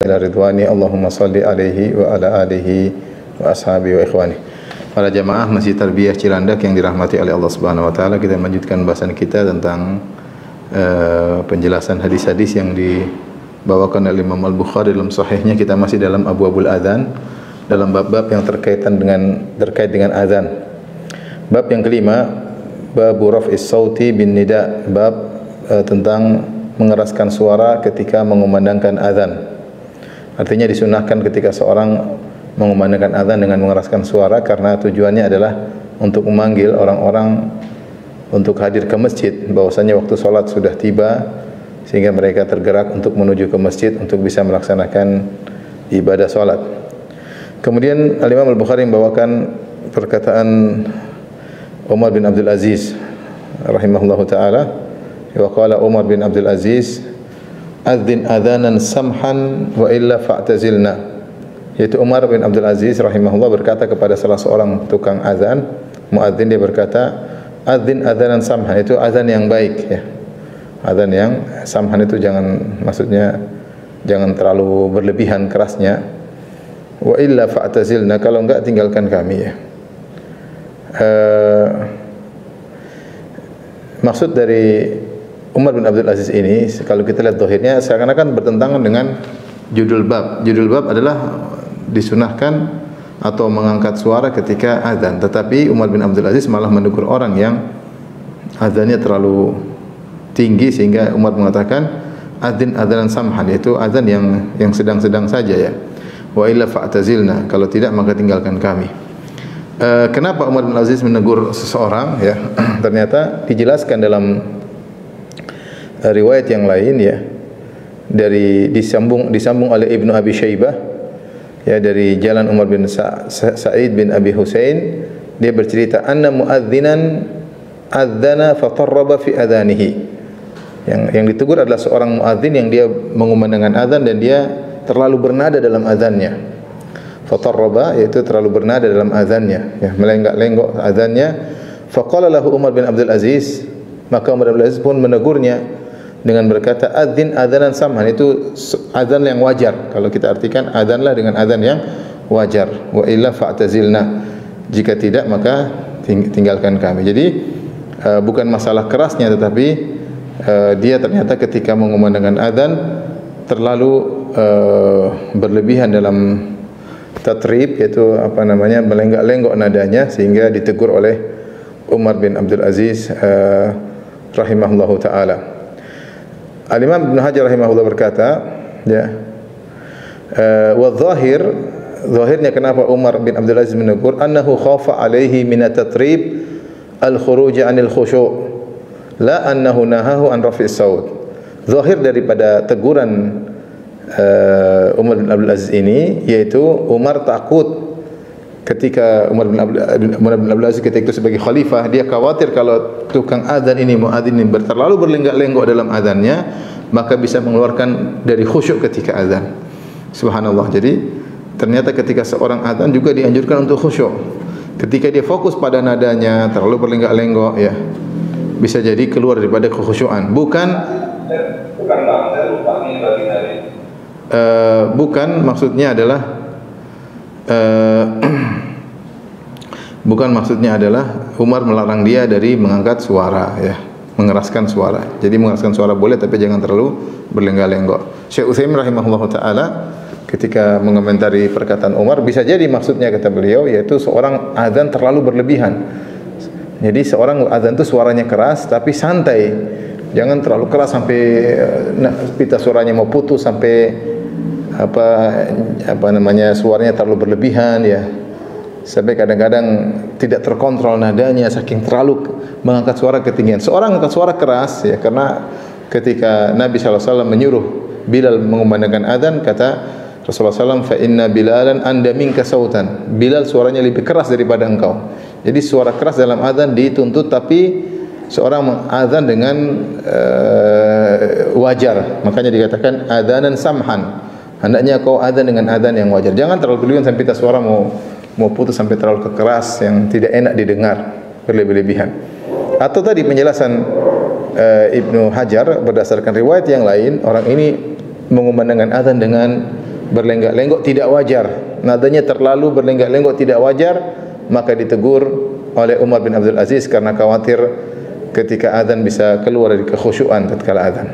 ila ridwani Allahumma salli alaihi wa ala alihi wa ashabihi wa ikhwani. Para jamaah Masjid Tarbiyah Cilandak yang dirahmati oleh Allah Subhanahu wa taala, kita melanjutkan bahasan kita tentang penjelasan hadis-hadis yang dibawakan oleh Imam Al-Bukhari dalam sahihnya. Kita masih dalam abwabul adzan, dalam bab-bab yang terkait dengan azan. Bab yang kelima, bab raf'is sauti bin nida, bab tentang mengeraskan suara ketika mengumandangkan azan. Artinya disunahkan ketika seorang mengumandangkan azan dengan mengeraskan suara, karena tujuannya adalah untuk memanggil orang-orang untuk hadir ke masjid, bahwasanya waktu salat sudah tiba, sehingga mereka tergerak untuk menuju ke masjid untuk bisa melaksanakan ibadah salat. Kemudian Al-Imam Al-Bukhari membawakan perkataan Umar bin Abdul Aziz rahimahullahu taala, wa qala Umar bin Abdul Aziz, adzin adzanan samhan wa illa fa'tazilna. Yaitu Umar bin Abdul Aziz rahimahullah berkata kepada salah seorang tukang azan, muadzin, dia berkata, adzin adzanan samhan, itu azan yang baik ya. Azan yang samhan itu maksudnya jangan terlalu berlebihan kerasnya. Wa illa fa'tazilna, kalau enggak tinggalkan kami ya. Maksud dari Umar bin Abdul Aziz ini, kalau kita lihat zahirnya seakan-akan bertentangan dengan judul bab. Judul bab adalah disunahkan atau mengangkat suara ketika azan, tetapi Umar bin Abdul Aziz malah menegur orang yang azannya terlalu tinggi, sehingga Umar mengatakan adzin adzanan samhan, yaitu azan yang sedang-sedang saja ya. Wa illa fa'tazilna, kalau tidak maka tinggalkan kami. Kenapa Umar bin Abdul Aziz menegur seseorang ya? Ternyata dijelaskan dalam riwayat yang lain ya, disambung oleh Ibnu Abi Syaibah ya, dari jalan Umar bin Sa'id bin Abi Husain. Dia bercerita, anna muadzinan adzana fatarraba fi adanihi. Yang ditegur adalah seorang muadzin yang dia mengumandangkan azan dan dia terlalu bernada dalam azannya. Fatarraba, yaitu terlalu bernada dalam azannya ya, melenggak-lenggok azannya. Faqala lahu Umar bin Abdul Aziz, maka Umar bin Abdul Aziz pun menegurnya dengan berkata, adzin adzanan samhan, itu azan yang wajar. Kalau kita artikan azanlah dengan azan yang wajar. Wa illa fa'tazilna, jika tidak maka tinggalkan kami. Jadi bukan masalah kerasnya, tetapi dia ternyata ketika mengumandangkan azan terlalu berlebihan dalam tatrib, yaitu melenggak-lenggok nadanya, sehingga ditegur oleh Umar bin Abdul Aziz rahimahullahu taala. Al-Imam Ibnu Hajar rahimahullah berkata, ya, wa zahirnya kenapa Umar bin Abdul Aziz menegur, annahu khafa alaihi min at-tatrib al-khuruj 'anil khusyu' la annahu nahahu an raf'is saut. Zahir daripada teguran Umar bin Abdul Aziz ini, yaitu Umar takut ketika Umar bin Abdul Aziz ketika itu sebagai khalifah, dia khawatir kalau tukang azan ini, muadzin ini terlalu berlenggak-lenggok dalam azannya, maka bisa mengeluarkan dari khusyuk ketika azan. Subhanallah. Jadi ternyata ketika seorang azan juga dianjurkan untuk khusyuk. Ketika dia fokus pada nadanya, terlalu berlenggak-lenggok ya, bisa jadi keluar daripada kekhusyuan. Bukan maksudnya adalah Umar melarang dia dari mengangkat suara ya, mengeraskan suara. Jadi mengeraskan suara boleh, tapi jangan terlalu berlenggak-lenggok. Syekh Utsaimin rahimahullahu taala ketika mengomentari perkataan Umar, bisa jadi maksudnya, kata beliau, yaitu seorang azan terlalu berlebihan. Jadi seorang azan itu suaranya keras tapi santai. Jangan terlalu keras sampai pita suaranya mau putus, sampai suaranya terlalu berlebihan ya, sampai kadang-kadang tidak terkontrol nadanya saking terlalu mengangkat suara ketinggian. Seorang angkat suara keras ya, karena ketika Nabi SAW menyuruh Bilal mengumandangkan azan, kata Rasulullah SAW, fa inna Bilalan anda minka sautan, Bilal suaranya lebih keras daripada engkau. Jadi suara keras dalam azan dituntut, tapi seorang mengazan dengan wajar. Makanya dikatakan adzanan samhan, hendaknya kau azan dengan azan yang wajar. Jangan terlalu berlebihan sampai pita suara mau putus, sampai terlalu keras yang tidak enak didengar, berlebih-lebihan. Atau tadi penjelasan Ibnu Hajar berdasarkan riwayat yang lain, orang ini mengumandangkan azan dengan berlenggak-lenggok tidak wajar, nadanya terlalu berlenggak-lenggok tidak wajar, maka ditegur oleh Umar bin Abdul Aziz karena khawatir ketika azan bisa keluar dari kekhusyuan tatkala azan.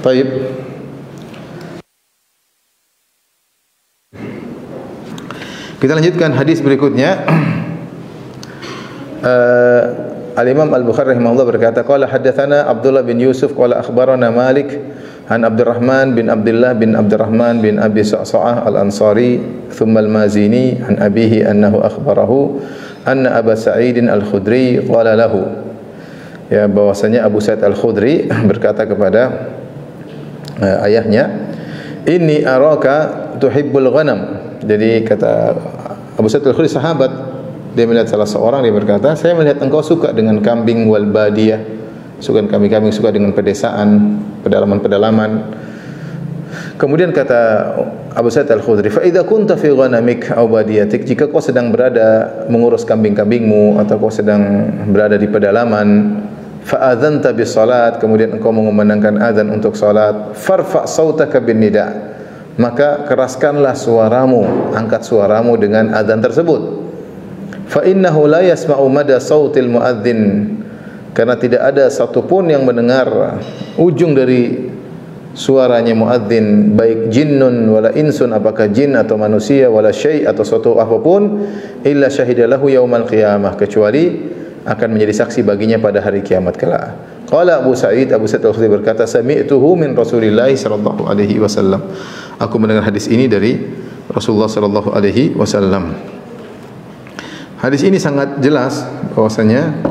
Baik. Kita lanjutkan hadis berikutnya. Al-Imam Al-Bukhari rahimahullah berkata, qala haddatsana Abdullah bin Yusuf qala akhbarana Malik an Abdurrahman bin Abdullah bin Abdurrahman bin Abi Sa'sa'ah Al-Ansari thumma Al-Mazini an abihi annahu akhbarahu anna Aba Sa'id Al-Khudri qala lahu, ya, bahwasanya Abu Sa'id Al-Khudri berkata kepada ayahnya, inni araka tuhibbul ghanam. Jadi kata Abu Sa'id Al-Khudri sahabat, dia melihat salah seorang, dia berkata, saya melihat engkau suka dengan kambing wal badiyah, suka dengan kambing-kambing, suka dengan pedesaan, pedalaman-pedalaman. Kemudian kata Abu Sa'id Al-Khudri, fa idza kunta fi ghanamik aw badiyatik, jika kau sedang berada mengurus kambing-kambingmu atau kau sedang berada di pedalaman, fa adzanta bis salat, kemudian engkau mengumandangkan azan untuk salat, farfa sautaka bin nida, maka keraskanlah suaramu, angkat suaramu dengan azan tersebut. Fa innahu la yasma'u mada sautil muadzin, karena tidak ada satupun yang mendengar ujung dari suaranya muadzin, baik jinnun wala insun, apakah jin atau manusia, wala syai' atau suatu apapun, illa syahidalahu yaumal qiyamah, kecuali akan menjadi saksi baginya pada hari kiamat kelak. Qala Abu Sa'id Al-Khudri berkata, sami'tuhu min Rasulillah sallallahu alaihi wasallam, aku mendengar hadis ini dari Rasulullah sallallahu alaihi wasallam. Hadis ini sangat jelas bahwasanya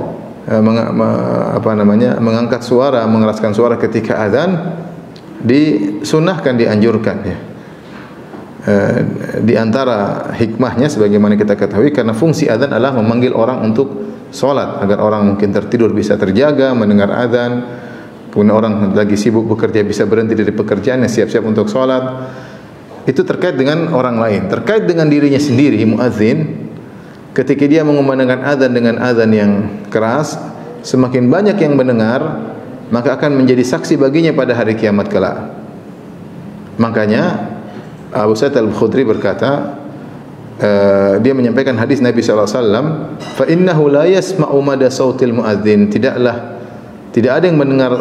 mengangkat suara, mengeraskan suara ketika azan disunahkan, dianjurkan, ya. Di antara hikmahnya sebagaimana kita ketahui, karena fungsi azan adalah memanggil orang untuk salat, agar orang mungkin tertidur bisa terjaga mendengar azan, kemudian orang lagi sibuk bekerja bisa berhenti dari pekerjaannya, siap-siap untuk salat. Itu terkait dengan orang lain, terkait dengan dirinya sendiri. Muadzin ketika dia mengumandangkan azan dengan azan yang keras, semakin banyak yang mendengar, maka akan menjadi saksi baginya pada hari kiamat kelak. Makanya Abu Sa'id Al-Khudri berkata, dia menyampaikan hadis Nabi sallallahu alaihi wasallam, fa innahu la yasma'u mada sautil muadzin, tidak ada yang mendengar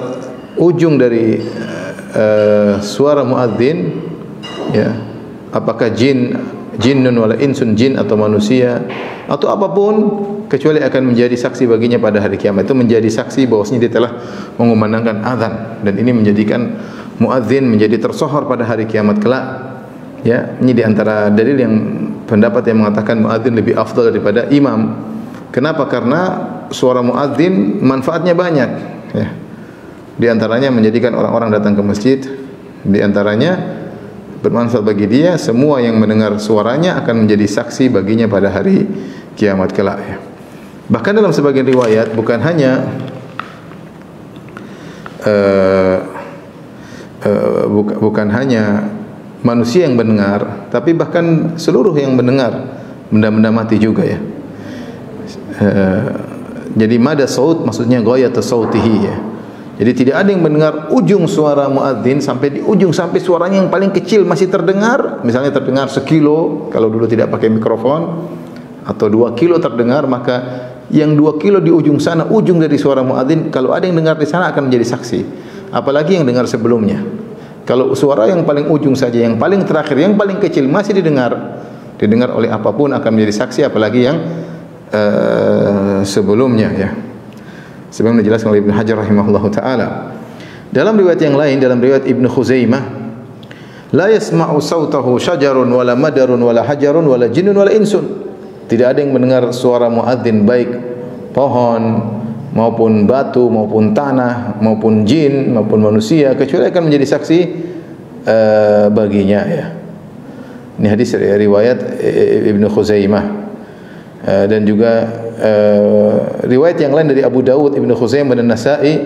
ujung dari suara muadzin, ya, apakah jinnun wala insun, jin atau manusia atau apapun, kecuali akan menjadi saksi baginya pada hari kiamat. Itu menjadi saksi bahwasanya dia telah mengumandangkan azan, dan ini menjadikan muadzin menjadi tersohor pada hari kiamat kelak. Ya, ini di antara dalil yang pendapat yang mengatakan muadzin lebih afdal daripada imam. Kenapa? Karena suara muadzin manfaatnya banyak, ya. Di antaranya menjadikan orang-orang datang ke masjid, di antaranya bermanfaat bagi dia, semua yang mendengar suaranya akan menjadi saksi baginya pada hari kiamat kelak, ya. Bahkan dalam sebagian riwayat bukan hanya bukan hanya manusia yang mendengar, tapi bahkan seluruh yang mendengar, benda-benda mati juga, ya. Jadi mada saut maksudnya ghayat sautihi, ya. Jadi tidak ada yang mendengar ujung suara muadzin sampai di ujung, sampai suaranya yang paling kecil masih terdengar, misalnya terdengar sekilo kalau dulu tidak pakai mikrofon, atau 2 kilo terdengar, maka yang 2 kilo di ujung sana, ujung dari suara muadzin, kalau ada yang dengar di sana akan menjadi saksi. Apalagi yang dengar sebelumnya. Kalau suara yang paling ujung saja, yang paling terakhir, yang paling kecil masih didengar oleh apapun akan menjadi saksi, apalagi yang sebelumnya, ya. Sebagaimana dijelaskan oleh Ibnu Hajar rahimahullahu taala. Dalam riwayat yang lain, dalam riwayat Ibnu Khuzaimah, la yasma'u sautahu syajarun wala madarun wala hajarun wala jinnun wala insun. Tidak ada yang mendengar suara muadzin, baik pohon maupun batu maupun tanah maupun jin maupun manusia, kecuali akan menjadi saksi baginya, ya. Ini hadis riwayat Ibnu Khuzaimah, dan juga riwayat yang lain dari Abu Dawud, Ibnu Khuzaimah dan Nasa'i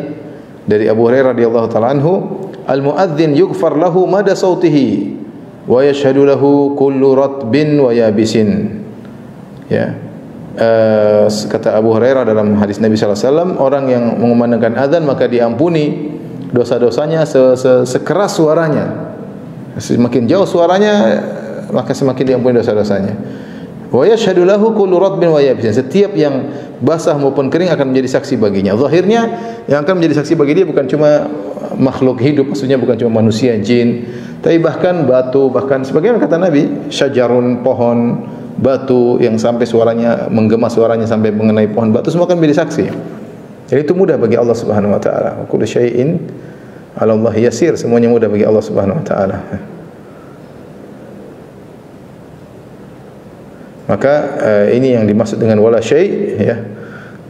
dari Abu Hurairah radhiyallahu taala anhu, al-muadzin yughfar lahu mada sautihi wa yashhadu lahu kullu ratbin wa yabisin, ya. Kata Abu Hurairah dalam hadis Nabi sallallahu alaihi wasallam, orang yang mengumandangkan azan maka diampuni dosa-dosanya sekeras suaranya, Semakin jauh suaranya, maka semakin diampuni dosa-dosanya. Wa yashhadu lahu kullu ratbin wa yabisin. Setiap yang basah maupun kering akan menjadi saksi baginya. Zahirnya yang akan menjadi saksi bagi dia bukan cuma makhluk hidup, maksudnya bukan cuma manusia, jin, tapi bahkan batu, bahkan sebagaimana kata Nabi, syajarun, pohon, batu yang sampai suaranya menggema, suaranya sampai mengenai pohon batu, semua akan menjadi saksi. Jadi itu mudah bagi Allah Subhanahu wa taala. Kullu syai'in 'ala Allah yasir, semuanya mudah bagi Allah Subhanahu wa taala. Maka ini yang dimaksud dengan wala syai', ya.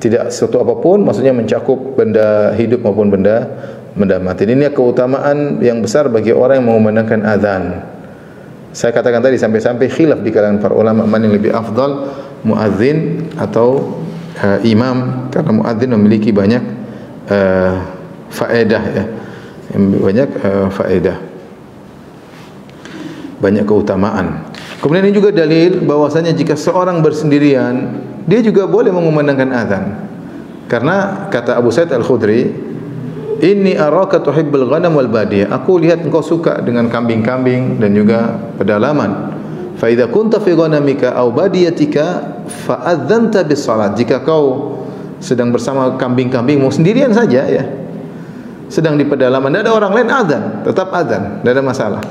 Tidak sesuatu apapun, maksudnya mencakup benda hidup maupun benda mati. Ini keutamaan yang besar bagi orang yang mengumandangkan azan. Saya katakan tadi sampai-sampai khilaf di kalangan para ulama mana yang lebih afdal, muadzin atau imam, karena muadzin memiliki banyak faedah, ya. Banyak faedah, banyak keutamaan. Kemudian ini juga dalil bahwasanya jika seorang bersendirian, dia juga boleh mengumandangkan azan. Karena kata Abu Sa'id Al-Khudri, "Inni araka tuhibbul ghanam wal badiyah." Aku lihat engkau suka dengan kambing-kambing dan juga pedalaman. Fa idza kunta fi ghanamika aw badiyatika fa adzanta bis salat. Jika kau sedang bersama kambing-kambingmu sendirian saja, ya, sedang di pedalaman, tidak ada orang lain, azan, tetap azan, tidak ada masalah.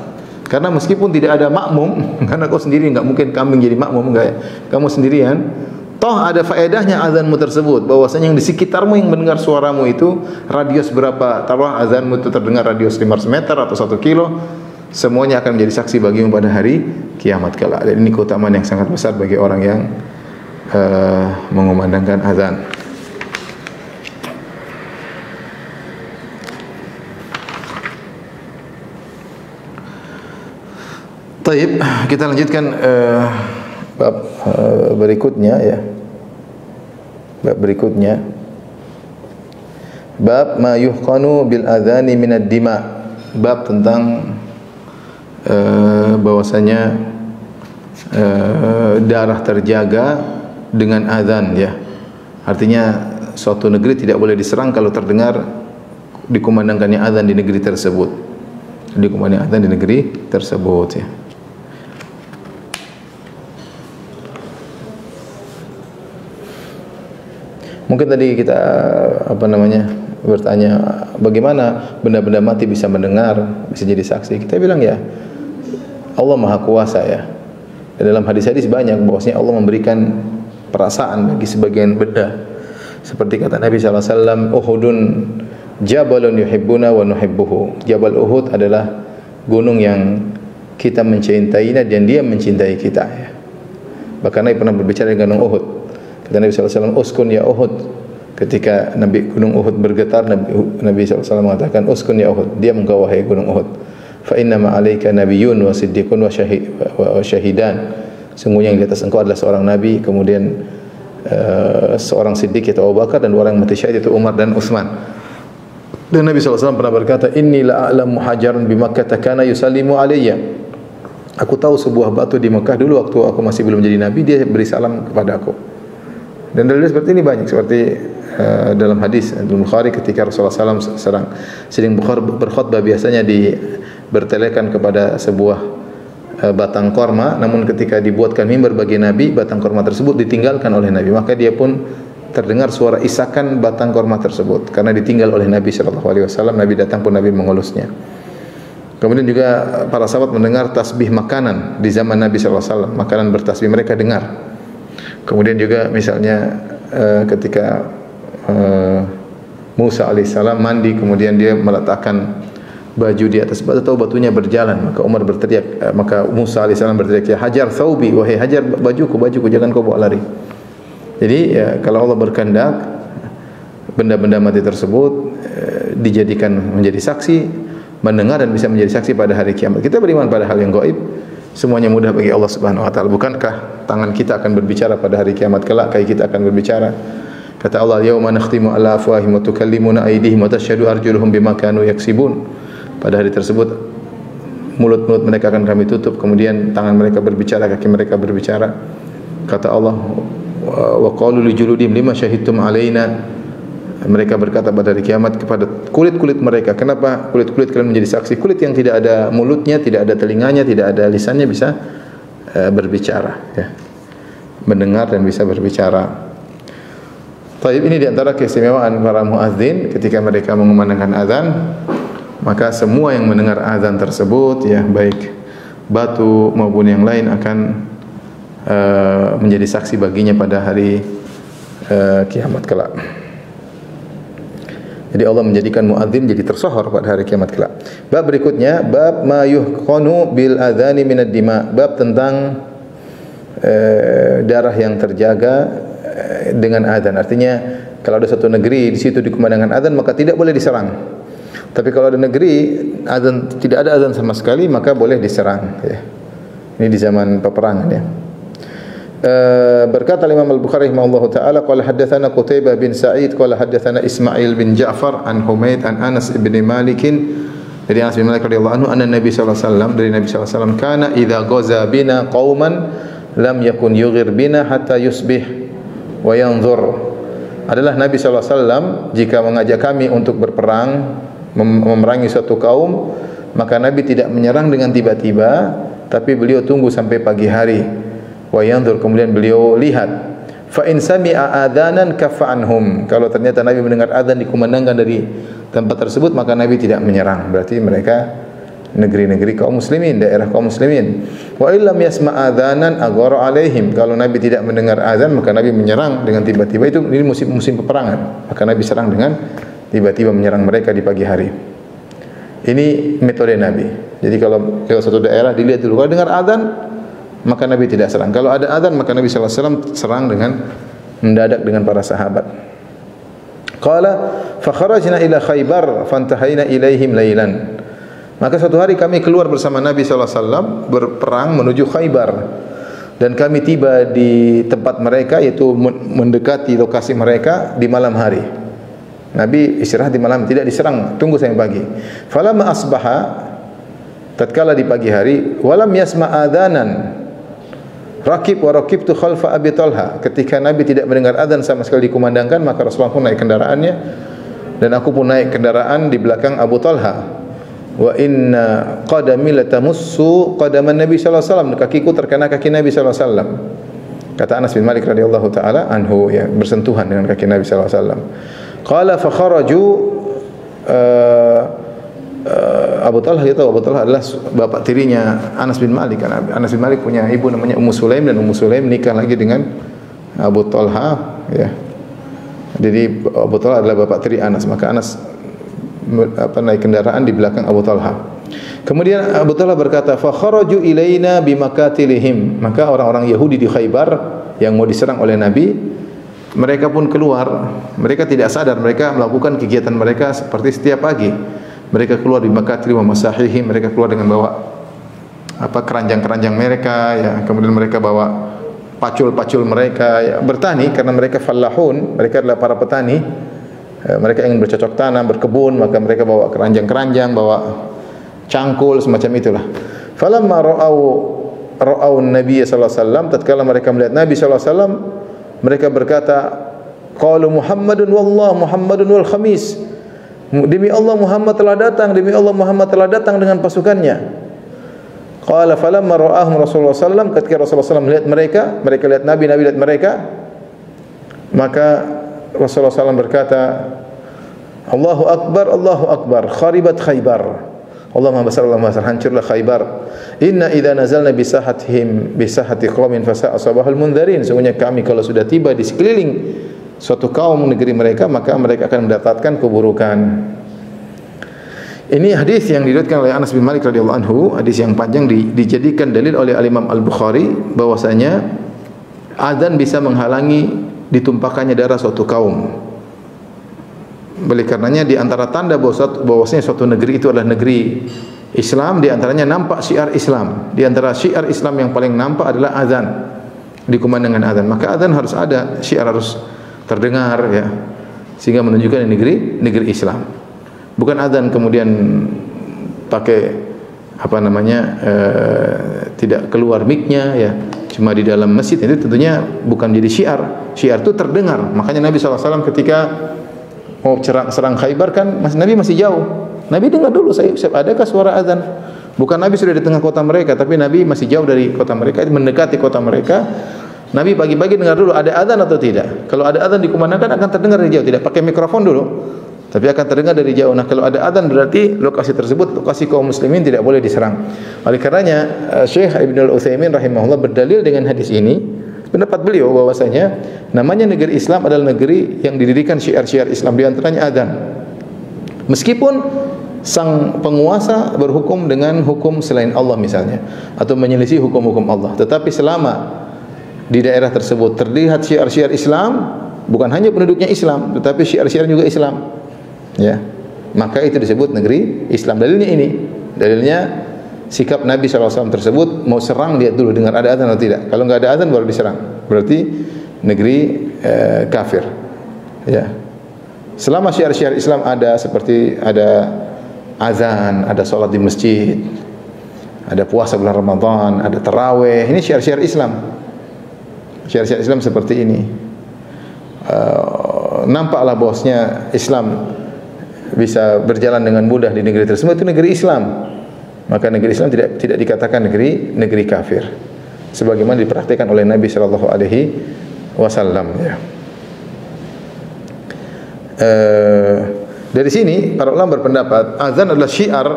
Karena meskipun tidak ada makmum, karena kau sendiri, enggak mungkin kambing jadi makmum, enggak, ya. Kamu sendirian, toh ada faedahnya azanmu tersebut, bahwasanya yang di sekitarmu yang mendengar suaramu itu radius berapa, taruh azanmu itu terdengar radius 500 meter atau 1 kilo, semuanya akan menjadi saksi bagimu pada hari kiamat kelak. Dan ini keutamaan yang sangat besar bagi orang yang mengumandangkan azan. Taib, kita lanjutkan bab berikutnya, ya. Bab berikutnya, bab ma yuhqanu bil adhani minad dima. Bab tentang bahwasanya darah terjaga dengan azan, ya. Artinya suatu negeri tidak boleh diserang kalau terdengar dikumandangkannya azan di negeri tersebut. Dikumandangkan azan di negeri tersebut, ya. Mungkin tadi kita bertanya bagaimana benda-benda mati bisa mendengar, bisa jadi saksi. Kita bilang, ya, Allah Maha Kuasa, ya. Dan dalam hadis-hadis banyak bahwasanya Allah memberikan perasaan bagi sebagian benda. Seperti kata Nabi sallallahu alaihi wasallam, "Uhudun jabalun yuhibbuna wa nuhibbuhu." Jabal Uhud adalah gunung yang kita mencintainya dan dia mencintai kita, ya. Bahkan Nabi pernah berbicara dengan gunung Uhud. Kata Nabi sallallahu alaihi wasallam, "Uskun ya Uhud." Ketika gunung Uhud bergetar, Nabi sallallahu alaihi wasallam mengatakan, "Uskun ya Uhud." Diam engkau wahai gunung Uhud. Fa inna ma 'alaika nabiyyun wa siddiqun wa syahidan. Sungguhnya yang di atas engkau adalah seorang nabi, kemudian seorang siddiq yaitu Abu Bakar, dan orang mati syahid yaitu Umar dan Utsman. Dan Nabi sallallahu alaihi wasallam pernah berkata, "Inni la a'lamu hajaran bi Makkah kana yusallimu alayya." Aku tahu sebuah batu di Mekah dulu waktu aku masih belum jadi nabi, dia beri salam kepada aku. Dan dalil seperti ini banyak, seperti dalam hadis Al-Bukhari ketika Rasulullah SAW sedang berkhutbah, biasanya bertelekan kepada sebuah batang korma, namun ketika dibuatkan mimbar bagi Nabi, batang korma tersebut ditinggalkan oleh Nabi, maka dia pun terdengar suara isakan batang korma tersebut karena ditinggal oleh Nabi SAW. Nabi datang pun Nabi mengulusnya. Kemudian juga para sahabat mendengar tasbih makanan di zaman Nabi SAW, makanan bertasbih mereka dengar. Kemudian juga misalnya ketika Musa alaihissalam mandi, kemudian dia meletakkan baju di atas batu, atau batunya berjalan, maka Umar berteriak, maka Musa alaihissalam berteriak, "Ya Hajar thawbi, wahai Hajar, bajuku, jangan kau bawa lari." Jadi, ya, kalau Allah berkehendak, benda-benda mati tersebut dijadikan menjadi saksi, mendengar dan bisa menjadi saksi pada hari kiamat. Kita beriman pada hal yang gaib, semuanya mudah bagi Allah Subhanahu wa taala. Bukankah tangan kita akan berbicara pada hari kiamat kelak, kaki kita akan berbicara? Kata Allah, "Yauma nakhtimu ala afwahihim wa tukallimuna aydihim wa tashhadu arjuluhum bima kanu yaksibun." Pada hari tersebut mulut-mulut mereka akan kami tutup, kemudian tangan mereka berbicara, kaki mereka berbicara. Kata Allah, "Wa qalu li juludihim lima syahidtum alaina?" mereka berkata pada hari kiamat kepada kulit-kulit mereka, kenapa kulit-kulit kalian menjadi saksi? Kulit yang tidak ada mulutnya, tidak ada telinganya, tidak ada lisannya bisa berbicara, ya. Mendengar dan bisa berbicara. Taib, ini diantara keistimewaan para muadzin ketika mereka mengumandangkan azan, maka semua yang mendengar azan tersebut, ya, baik batu maupun yang lain akan menjadi saksi baginya pada hari kiamat kelak. Jadi Allah menjadikan muadzin jadi tersohor pada hari kiamat kelak. Bab berikutnya, bab ma yuhqanu bil adzani minad dima. Bab tentang darah yang terjaga dengan adzan. Artinya kalau ada satu negeri di situ dikumandangkan adzan maka tidak boleh diserang. Tapi kalau ada negeri adzan tidak ada adzan sama sekali maka boleh diserang, ya. Ini di zaman peperangan, ya. Berkata Imam Al-Bukhari rahimahullahu taala, qala haddatsana Qutaibah bin Sa'id qala haddatsana Ismail bin Ja'far an Humaid an Anas bin Malik, dari Anas bin Malik radhiyallahu anhu, anna Nabi sallallahu alaihi wasallam, dari Nabi sallallahu alaihi wasallam, kana idza ghaza bina qauman lam yakun yughir bina hatta yusbih wa yanzur. Adalah Nabi sallallahu alaihi wasallam jika mengajak kami untuk berperang, memerangi suatu kaum, maka Nabi tidak menyerang dengan tiba-tiba, tapi beliau tunggu sampai pagi hari. Wa yanzur, kemudian beliau lihat. Fa in sami'a adzanan kaffa anhum. Kalau ternyata Nabi mendengar adzan dikumandangkan dari tempat tersebut, maka Nabi tidak menyerang. Berarti mereka negeri-negeri kaum muslimin, daerah kaum muslimin. Wa illam yasma' adzanan aghara alaihim. Kalau Nabi tidak mendengar azan, maka Nabi menyerang dengan tiba-tiba. Itu ini musim peperangan. Maka Nabi serang dengan tiba-tiba, menyerang mereka di pagi hari. Ini metode Nabi. Jadi kalau lewat satu daerah dilihat dulu, kalau dengar azan maka Nabi tidak serang. Kalau ada azan maka Nabi sallallahu alaihi wasallam serang dengan mendadak dengan para sahabat. Qala fa kharajna ila Khaybar fantahaina ilaihim lailan. Maka suatu hari kami keluar bersama Nabi sallallahu alaihi wasallam berperang menuju Khaybar, dan kami tiba di tempat mereka, yaitu mendekati lokasi mereka di malam hari. Nabi istirahat di malam, tidak diserang, tunggu sampai pagi. Falamma asbaha, tatkala di pagi hari, walam yasma adzanan rakib wa rakibtu khalfa Abi Talha. Ketika Nabi tidak mendengar azan sama sekali dikumandangkan, maka Rasulullah pun naik kendaraannya dan aku pun naik kendaraan di belakang Abu Talha. Wa inna qadami latamussu qadaman Nabi sallallahu alaihi wasallam. Kakiku terkena kaki Nabi sallallahu alaihi wasallam. Kata Anas bin Malik radhiyallahu taala anhu, ya, bersentuhan dengan kaki Nabi sallallahu alaihi wasallam. Qala fa kharaju Abu Talha, kita tahu Abu Talha adalah bapak tirinya Anas bin Malik. Anas bin Malik punya ibu namanya Ummu Sulaim, dan Ummu Sulaim nikah lagi dengan Abu Talha, ya. Jadi Abu Talha adalah bapak tiri Anas, maka Anas naik kendaraan di belakang Abu Talha. Kemudian Abu Talha berkata, fa kharaju ilaina bimakatilihim. Maka orang-orang Yahudi di Khaybar yang mau diserang oleh Nabi, mereka pun keluar. Mereka tidak sadar, mereka melakukan kegiatan mereka seperti setiap pagi. Mereka keluar di makatil wa masahihim, mereka keluar dengan bawa keranjang-keranjang mereka, ya. Kemudian mereka bawa pacul-pacul mereka, ya, bertani karena mereka fallahun, mereka adalah para petani. Mereka ingin bercocok tanam, berkebun, maka mereka bawa keranjang-keranjang, bawa cangkul semacam itulah. Falamma ra'au Nabi sallallahu alaihi wasallam, tatkala mereka melihat Nabi sallallahu alaihi wasallam, mereka berkata, qalu Muhammadun wallah Muhammadun wal khamis. Demi Allah Muhammad telah datang, demi Allah Muhammad telah datang dengan pasukannya. Qala falamma ra'ahum Rasulullah sallallahu alaihi wasallam, ketika Rasulullah sallallahu alaihi wasallam mereka lihat Nabi lihat mereka, maka Rasulullah sallallahu alaihi wasallam berkata, Allahu akbar, kharibat Khaybar. Allah Maha besar, Allah Maha besar, hancurlah Khaybar. Inna idza nazalna bi sahati qaumin fa asabahul mundzirin. Sesungguhnya kami kalau sudah tiba di sekeliling suatu kaum negeri mereka, maka mereka akan mendapatkan keburukan. Ini hadis yang diriwayatkan oleh Anas bin Malik radhiyallahu anhu, hadis yang panjang, dijadikan dalil oleh Imam Al-Bukhari bahwasanya azan bisa menghalangi ditumpahkannya darah suatu kaum. Oleh karenanya di antara tanda bahwasanya suatu negeri itu adalah negeri Islam, di antaranya nampak syiar Islam. Di antara syiar Islam yang paling nampak adalah azan, dikumandangkan azan. Maka azan harus ada, syiar harus terdengar, ya, sehingga menunjukkan negeri Islam. Bukan azan kemudian pakai tidak keluar mic-nya, ya, cuma di dalam masjid. Itu tentunya bukan jadi syiar. Syiar itu terdengar. Makanya Nabi SAW ketika mau serang Khaybar kan Nabi masih jauh. Nabi dengar dulu, adakah suara azan? Bukan Nabi sudah di tengah kota mereka, tapi Nabi masih jauh dari kota mereka, mendekati kota mereka. Nabi pagi-pagi dengar dulu ada azan atau tidak. Kalau ada azan dikumandangkan akan terdengar dari jauh, tidak pakai mikrofon dulu, tapi akan terdengar dari jauh. Nah, kalau ada azan berarti lokasi tersebut lokasi kaum muslimin tidak boleh diserang. Oleh karenanya Syekh Ibnu Al-Utsaimin rahimahullah berdalil dengan hadis ini, pendapat beliau bahwasanya namanya negeri Islam adalah negeri yang didirikan syiar-syiar Islam, di antaranya azan. Meskipun sang penguasa berhukum dengan hukum selain Allah misalnya, atau menyelisih hukum-hukum Allah, tetapi selama di daerah tersebut terlihat syiar-syiar Islam, bukan hanya penduduknya Islam, tetapi syiar-syiar juga Islam, ya, maka itu disebut negeri Islam. Dalilnya ini, dalilnya sikap Nabi SAW tersebut, mau serang lihat dulu dengar ada azan atau tidak. Kalau nggak ada azan baru diserang, berarti negeri kafir. Ya, selama syiar-syiar Islam ada, seperti ada azan, ada sholat di masjid, ada puasa bulan Ramadan, ada taraweh, ini syiar-syiar Islam. Syiar-syiar Islam seperti ini. Nampaklah bahwasanya Islam bisa berjalan dengan mudah di negeri tersebut, itu negeri Islam. Maka negeri Islam tidak dikatakan negeri kafir, sebagaimana dipraktikkan oleh Nabi sallallahu alaihi wasallam, ya. Dari sini para ulama berpendapat azan adalah syiar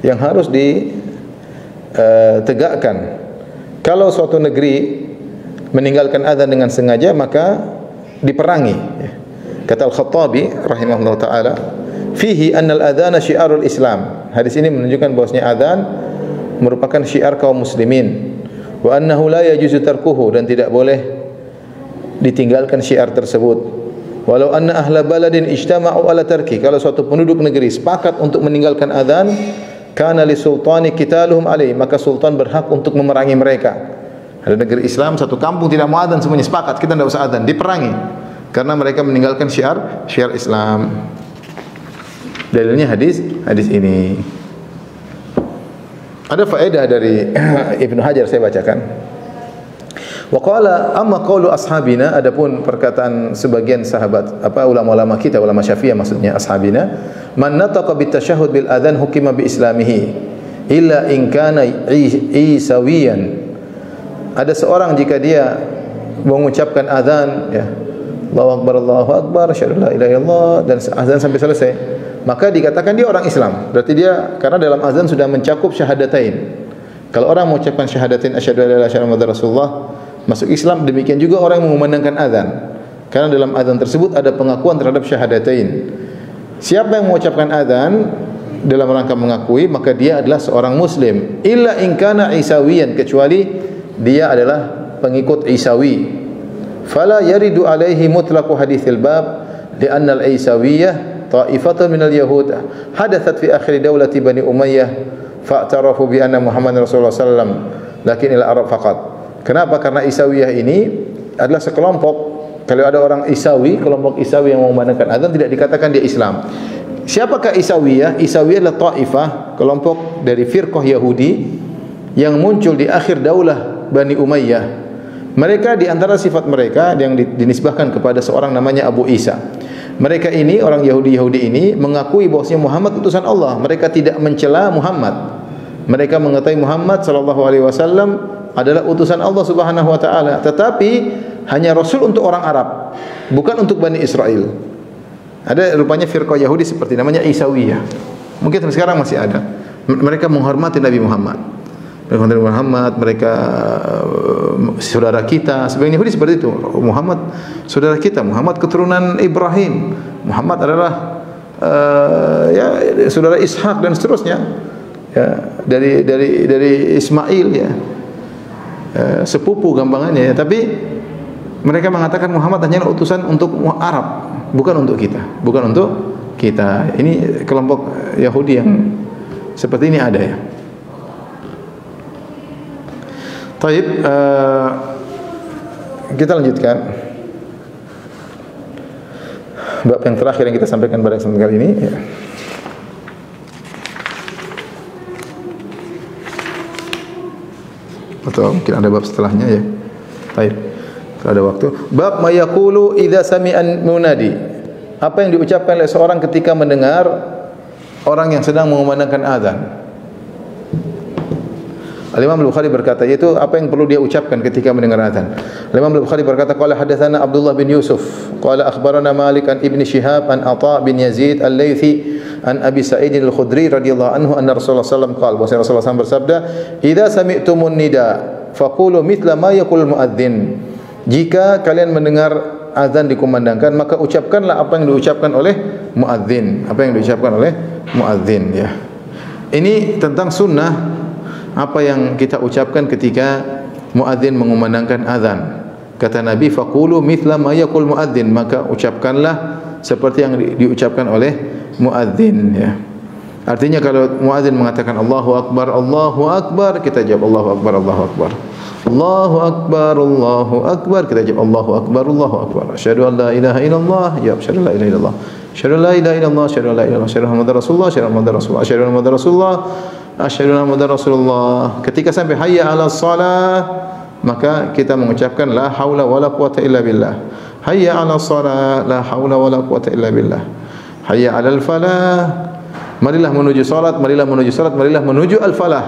yang harus ditegakkan. Kalau suatu negeri meninggalkan azan dengan sengaja, maka diperangi. Kata Al-Khattabi rahimahullah taala, fihi anna al-adzana syiarul Islam. Hadis ini menunjukkan bahwasanya azan merupakan syiar kaum muslimin, wa annahu la yajuzu tarkuhu, dan tidak boleh ditinggalkan syiar tersebut. Walau anna ahla baladin ijtama'u ala tarki, kalau suatu penduduk negeri sepakat untuk meninggalkan azan, kana li sultani qitaluhum alaihi, maka sultan berhak untuk memerangi mereka. Ada negeri Islam, satu kampung tidak mau azan, semuanya sepakat kita tidak usah azan, diperangi karena mereka meninggalkan syiar Islam. Dalilnya hadis ini. Ada faedah dari Ibnu Hajar, saya bacakan. Wa qala amma qaulu ashabina, adapun perkataan sebagian sahabat, ulama-ulama kita, ulama Syafi'iyah maksudnya ashabina, man nataqa bit tasyahhud bil adzan hukima bi islamihi illa in kana isawiyan. Ada seorang jika dia mengucapkan azan, ya, Allahu Akbar, asyhadu la ilaha illallah, dan azan sampai selesai, maka dikatakan dia orang Islam. Berarti dia, karena dalam azan sudah mencakup syahadatain. Kalau orang mengucapkan syahadatain asyhadu an la ilaha illallah Rasulullah, masuk Islam. Demikian juga orang yang mengumandangkan azan, karena dalam azan tersebut ada pengakuan terhadap syahadatain. Siapa yang mengucapkan azan dalam rangka mengakui, maka dia adalah seorang muslim. Illa in kana isawiyan, kecuali dia adalah pengikut Isawi. Fala yaridu alaihi mutlaqu haditsil bab li'anna al-Isawiyah ta'ifatun minal yahud hadathat fi akhir dawlati Bani Umayyah fa'tarafu bi anna Muhammadar Rasulullah sallam lakin ila Arab faqat. Kenapa? Karena Isawiyah ini adalah sekelompok. Kalau ada orang Isawi, kelompok Isawi yang mengumandangkan azan, tidak dikatakan dia Islam. Siapakah Isawiyah? Isawiyah adalah ta'ifah, kelompok dari firqah Yahudi yang muncul di akhir daulah Bani Umayyah. Mereka, di antara sifat mereka yang dinisbahkan kepada seorang namanya Abu Isa. Mereka ini, orang Yahudi ini mengakui bahwasanya Muhammad utusan Allah. Mereka tidak mencela Muhammad. Mereka mengetahui Muhammad sallallahu alaihi wasallam adalah utusan Allah Subhanahu wa taala, tetapi hanya rasul untuk orang Arab, bukan untuk Bani Israel. Ada rupanya firqah Yahudi seperti namanya Isawiyah. Mungkin sekarang masih ada. Mereka menghormati Nabi Muhammad. Mereka saudara kita. Sebagian Yahudi seperti itu. Muhammad saudara kita, Muhammad keturunan Ibrahim, Muhammad adalah saudara Ishak dan seterusnya, ya, dari Ismail, ya, sepupu gampangannya, ya. Tapi mereka mengatakan Muhammad hanya utusan untuk Arab, bukan untuk kita. Ini kelompok Yahudi yang seperti ini ada, ya. Taib, kita lanjutkan bab yang terakhir yang kita sampaikan pada kesempatan kali ini, ya. Atau mungkin ada bab setelahnya, ya. Taib, kalau ada waktu. Bab mayaqulu idza sami'an munadi. apa yang diucapkan oleh seorang ketika mendengar orang yang sedang mengumandangkan azan. Al-Imam Al-Bukhari berkata, yaitu apa yang perlu dia ucapkan ketika mendengar azan. Al-Imam Al-Bukhari berkata, qala hadatsana Abdullah bin Yusuf, qala akhbarana Malik an Ibn Shihab an Atha bin Yazid al-Laythi an Abi Sa'id al-Khudri radhiyallahu anhu anna Rasulullah sallallahu alaihi wasallam qala, bahwa Rasulullah SAW bersabda, "Idza sami'tumun nida faqulu mithla ma yaqul muadzin." Jika kalian mendengar azan dikumandangkan, maka ucapkanlah apa yang diucapkan oleh muadzin, apa yang diucapkan oleh muadzin, ya. Ini tentang sunnah apa yang kita ucapkan ketika muadzin mengumandangkan azan. Kata Nabi, faqulu mithla ma yaqul muadzin, maka ucapkanlah seperti yang diucapkan oleh muadzin, ya. Artinya kalau muadzin mengatakan Allahu akbar, kita jawab Allahu akbar, Allahu akbar. Allahu akbar, Allahu akbar, kita jawab Allahu akbar, Allahu akbar. Asyhadu an la ilaha illallah, jawab asyhadu la ilaha illallah. Asyhadu la ilaha illallah, asyhadu la ilaha illallah, asyhadu Muhammadar Rasulullah, asyhadu Muhammadar Rasulullah, asyhadu Muhammadar Rasulullah, asyhadu Muhammadar Rasulullah. Ketika sampai hayya 'alas shalah, maka kita mengucapkan la haula wala quwata illa billah. Hayya 'alas shalah, la haula wala quwata illa billah. Hayya 'alal falah, marilah menuju salat, marilah menuju salat, marilah menuju al-falah,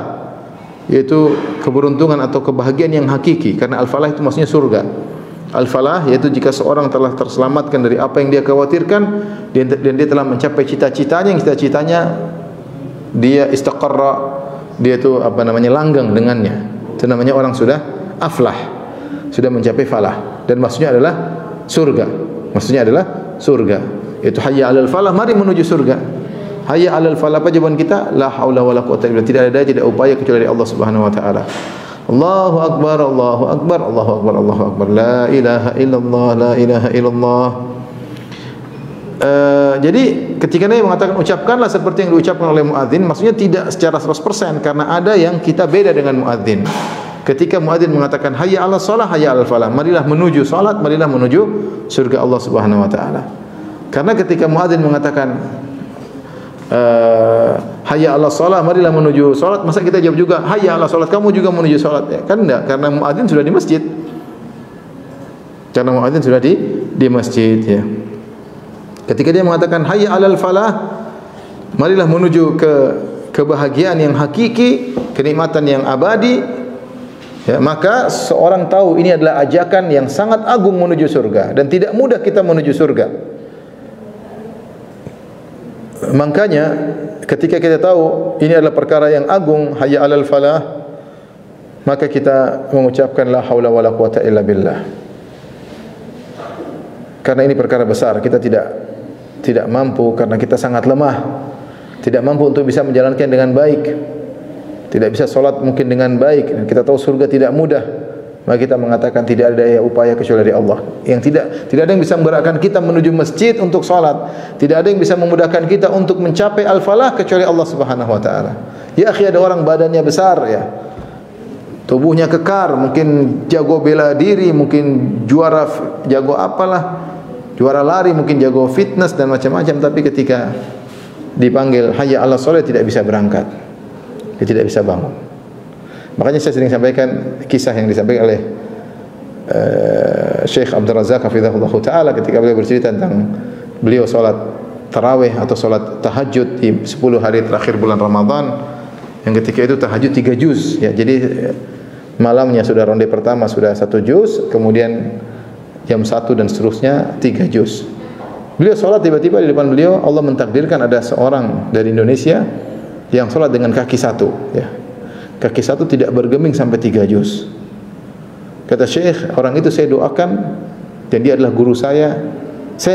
yaitu keberuntungan atau kebahagiaan yang hakiki, karena al-falah itu maksudnya surga. Al-falah yaitu jika seorang telah terselamatkan dari apa yang dia khawatirkan dan dia telah mencapai cita-citanya, yang cita-citanya dia istaqarra, dia itu langgeng dengannya. Itu namanya orang sudah aflah, sudah mencapai falah, dan maksudnya adalah surga. Maksudnya adalah surga. Itu hayya 'alal falah, mari menuju surga. Hayya 'alal falah, apa jawaban kita? La haula wala quwata illa billah. Tidak ada daya, tidak upaya kecuali dari Allah Subhanahu wa taala. Allahu akbar, Allahu akbar, Allahu akbar, Allahu akbar. La ilaha illallah, la ilaha illallah. Jadi ketika Nabi mengatakan ucapkanlah seperti yang diucapkan oleh muadzin, maksudnya tidak secara 100%, karena ada yang kita beda dengan muadzin. Ketika muadzin mengatakan hayya 'alas shalah, hayya 'alal falah, marilah menuju salat, marilah menuju surga Allah Subhanahu wa taala. Karena ketika muadzin mengatakan hayya 'alas shalah, marilah menuju salat, masa kita jawab juga hayya 'alas salat, kamu juga menuju salat, ya? Kan enggak, karena muadzin sudah di masjid. Karena muadzin sudah di masjid, ya. Ketika dia mengatakan hayya 'alal falah, marilah menuju ke kebahagiaan yang hakiki, kenikmatan yang abadi, ya, maka seorang tahu ini adalah ajakan yang sangat agung menuju surga, dan tidak mudah kita menuju surga. Makanya ketika kita tahu ini adalah perkara yang agung, hayya 'alal falah, maka kita mengucapkan la haula wala quwata illa billah. Karena ini perkara besar, kita tidak mampu, karena kita sangat lemah, tidak mampu untuk bisa menjalankan dengan baik, tidak bisa sholat mungkin dengan baik, dan kita tahu surga tidak mudah, maka kita mengatakan tidak ada daya upaya kecuali dari Allah. Yang tidak ada yang bisa menggerakkan kita menuju masjid untuk sholat, tidak ada yang bisa memudahkan kita untuk mencapai al-falah kecuali Allah Subhanahu wa taala. Ya akhi, ada orang badannya besar, ya, tubuhnya kekar, mungkin jago bela diri, mungkin juara jago apalah, juara lari, mungkin jago fitness dan macam-macam, tapi ketika dipanggil hayya 'alas shalah tidak bisa berangkat, dia tidak bisa bangun. Makanya saya sering sampaikan kisah yang disampaikan oleh Syekh Abdul Razak hafizahullah taala ketika beliau bercerita tentang beliau salat tarawih atau salat tahajud di 10 hari terakhir bulan Ramadan, yang ketika itu tahajud 3 juz, ya. Jadi malamnya sudah ronde pertama sudah 1 juz, kemudian jam 1 dan seterusnya 3 juz. Beliau salat, tiba-tiba di depan beliau Allah mentakdirkan ada seorang dari Indonesia yang salat dengan kaki satu, ya. Kaki satu tidak bergeming sampai 3 juz. Kata Syekh, orang itu saya doakan dan dia adalah guru saya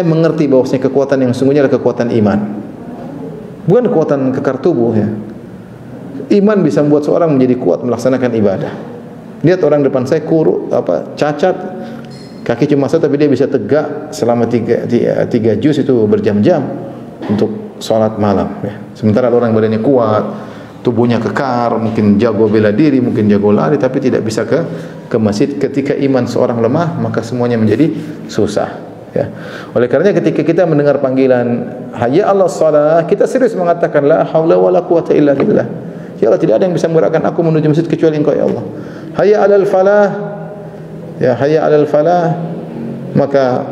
mengerti bahwasanya kekuatan yang sesungguhnya adalah kekuatan iman, bukan kekuatan kekar tubuh, ya. Iman bisa membuat seorang menjadi kuat melaksanakan ibadah. Lihat orang depan saya cacat, kaki cuma satu, tapi dia bisa tegak selama 3 juz itu berjam-jam untuk sholat malam, ya. Sementara orang badannya kuat, tubuhnya kekar, mungkin jago bela diri, mungkin jago lari, tapi tidak bisa ke masjid. Ketika iman seorang lemah, maka semuanya menjadi susah, ya. Oleh karenanya ketika kita mendengar panggilan hayya 'alas shalah, kita serius mengatakan la haula wala quwata illa billah. Ya Allah, tidak ada yang bisa menggerakkan aku menuju masjid kecuali Engkau, ya Allah. Hayya 'alal falah, ya, hayya 'alal falah, maka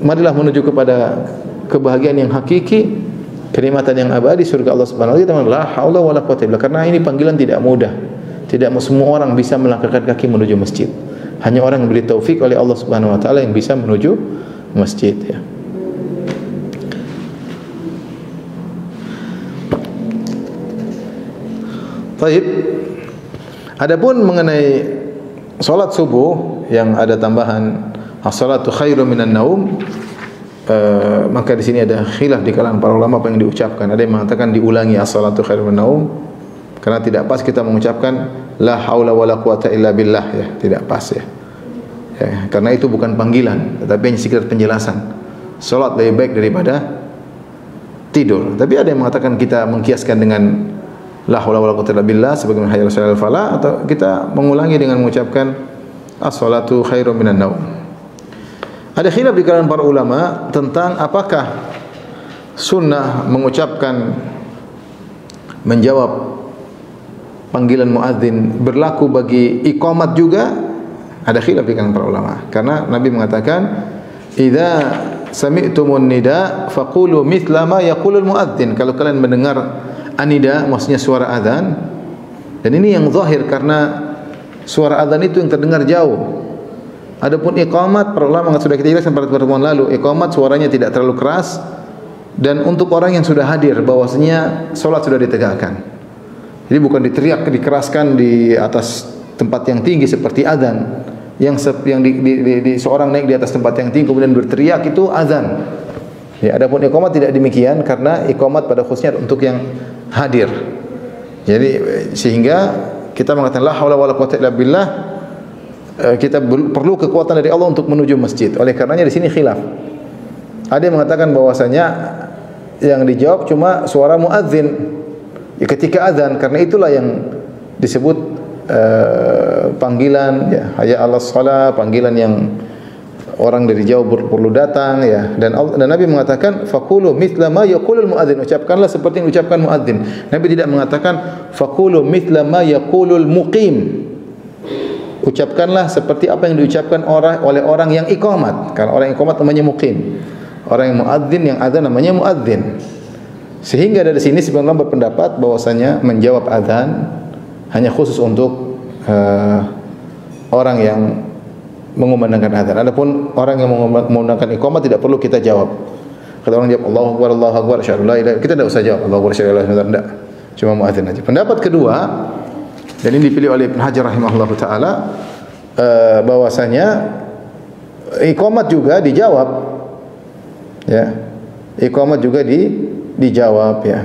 marilah menuju kepada kebahagiaan yang hakiki, kenikmatan yang abadi surga Allah Subhanahu wa taala. La haula wala quwwata illa billah. Karena ini panggilan tidak mudah. Tidak semua orang bisa melangkahkan kaki menuju masjid. Hanya orang yang diberi taufik oleh Allah Subhanahu wa taala yang bisa menuju masjid, ya. Baik. Adapun mengenai salat subuh yang ada tambahan as-salatu khairum minan naum, maka di sini ada khilaf di kalangan para ulama apa yang diucapkan. Ada yang mengatakan diulangi as-salatu khairum minan naum karena tidak pas kita mengucapkan la haula wala quwata illa billah, ya, tidak pas, ya. Ya, karena itu bukan panggilan, tetapi hanya sekedar penjelasan. Salat lebih baik daripada tidur. Tapi ada yang mengatakan kita mengkiaskan dengan la haula wala quwwata illa billah sebagaimana hayya 'alal falah, atau kita mengulangi dengan mengucapkan as-salatu khairum minan naum. Ada khilaf di kalangan para ulama tentang apakah sunnah mengucapkan menjawab panggilan muadzin berlaku bagi iqamat juga. Ada khilaf di kalangan para ulama karena Nabi mengatakan idza sami'tumun nida faqulu mithla ma yaqulul muadzin. Kalau kalian mendengar anida, maksudnya suara azan, dan ini yang zahir karena suara azan itu yang terdengar jauh. Adapun iqamat, para ulama sudah kita jelaskan pada pertemuan lalu, iqamat suaranya tidak terlalu keras dan untuk orang yang sudah hadir bahwasanya salat sudah ditegakkan. Jadi bukan diteriak, dikeraskan di atas tempat yang tinggi seperti azan. Yang seorang naik di atas tempat yang tinggi kemudian berteriak, itu azan. Ya, adapun iqamat tidak demikian karena iqamat pada khususnya untuk yang hadir. Jadi sehingga kita mengatakan la haula wala quwwata illa billah, kita perlu kekuatan dari Allah untuk menuju masjid. Oleh karenanya di sini khilaf. Ada yang mengatakan bahwasanya yang dijawab cuma suara muadzin ya, ketika azan, karena itulah yang disebut panggilan, ya, hayya 'alas shalah, panggilan yang orang dari jauh perlu datang, ya. Dan Nabi mengatakan faqulu mithla ma yaqulul muadzin, ucapkanlah seperti yang ucapkan muadzin. Nabi tidak mengatakan faqulu mithla ma yaqulul muqim, ucapkanlah seperti apa yang diucapkan oleh orang yang iqamat. Karena orang yang iqamat namanya muqim, orang yang muadzin yang azan namanya muadzin. Sehingga dari sini sebagian ulama berpendapat bahwasanya menjawab azan hanya khusus untuk orang yang mengumandangkan azan. Adapun orang yang mengumandangkan iqamah tidak perlu kita jawab. Kalau orang jawab Allahu Akbar, Allahu Akbar, asyhadu la ilaha, kita tidak usah jawab Allahu Akbar, asyhadu la ilaha illallah, tidak. Cuma muadzin aja. Pendapat kedua, dan ini dipilih oleh Ibnu Hajar rahimahullahu taala, bahwasanya iqamat juga dijawab. Ya. Iqamat juga dijawab, ya.